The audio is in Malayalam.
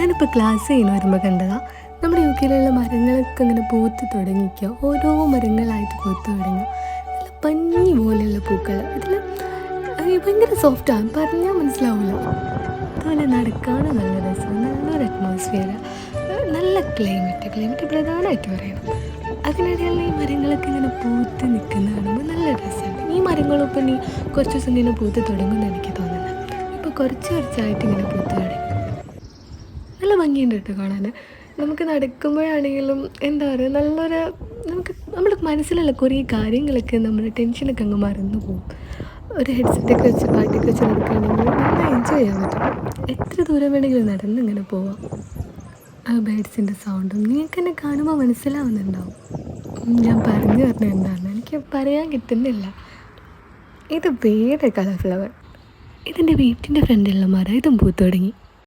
ഞാനിപ്പോൾ ക്ലാസ് ചെയ്യുന്ന വരുമ്പോൾ കണ്ടതാണ്. നമ്മുടെ യു.കെയിലുള്ള മരങ്ങളൊക്കെ ഇങ്ങനെ പൂത്ത് തുടങ്ങിക്കുക. ഓരോ മരങ്ങളായിട്ട് പൂത്ത് തുടങ്ങുക. നല്ല പഞ്ഞി പോലെയുള്ള പൂക്കൾ. ഇതിൽ ഭയങ്കര സോഫ്റ്റാണ്, പറഞ്ഞാൽ മനസ്സിലാവില്ല. അതുപോലെ നടക്കാനും നല്ല രസമാണ്, നല്ലൊരു അറ്റ്മോസ്ഫിയർ, നല്ല ക്ലൈമറ്റ് പ്രധാനമായിട്ട് പറയണം. അതിനിടയിലുള്ള ഈ മരങ്ങളൊക്കെ ഇങ്ങനെ പൂത്ത് നിൽക്കുന്ന കാണുമ്പോൾ നല്ല രസമുണ്ട്. ഈ മരങ്ങളൊപ്പം ഇനി കുറച്ച് ദിവസം ഇങ്ങനെ പൂത്ത് തുടങ്ങുമെന്ന് എനിക്ക് തോന്നുന്നത്. ഇപ്പോൾ കുറച്ചായിട്ട് ഇങ്ങനെ പൂത്ത് തുടങ്ങി. നല്ല ഭംഗിയുണ്ട് കേട്ടോ കാണാൻ. നമുക്ക് നടക്കുമ്പോഴാണെങ്കിലും എന്താ പറയുക, നമ്മുടെ മനസ്സിലുള്ള കുറേ കാര്യങ്ങളൊക്കെ നമ്മുടെ ടെൻഷനൊക്കെ അങ്ങ് മറന്നു പോകും. ഒരു ഹെഡ്സെറ്റൊക്കെ വെച്ച് പാട്ടൊക്കെ വെച്ച് നടക്കുകയാണെങ്കിൽ നല്ല എൻജോയ് ചെയ്യാൻ പറ്റും. എത്ര ദൂരം വേണമെങ്കിലും നടന്നിങ്ങനെ പോവാം. ആ ബേഡ്സിൻ്റെ സൗണ്ടും നിങ്ങൾക്ക് എന്നെ കാണുമ്പോൾ മനസ്സിലാവുന്നുണ്ടാവും. ഞാൻ പറഞ്ഞു എന്താണ് എനിക്ക് പറയാൻ കിട്ടുന്നില്ല. ഇത് വേറെ കളർ ഫ്ലവർ. ഇതെൻ്റെ വീട്ടിൻ്റെ ഫ്രണ്ടിലുള്ള മരം, ഇതും പൂത്ത് തുടങ്ങി.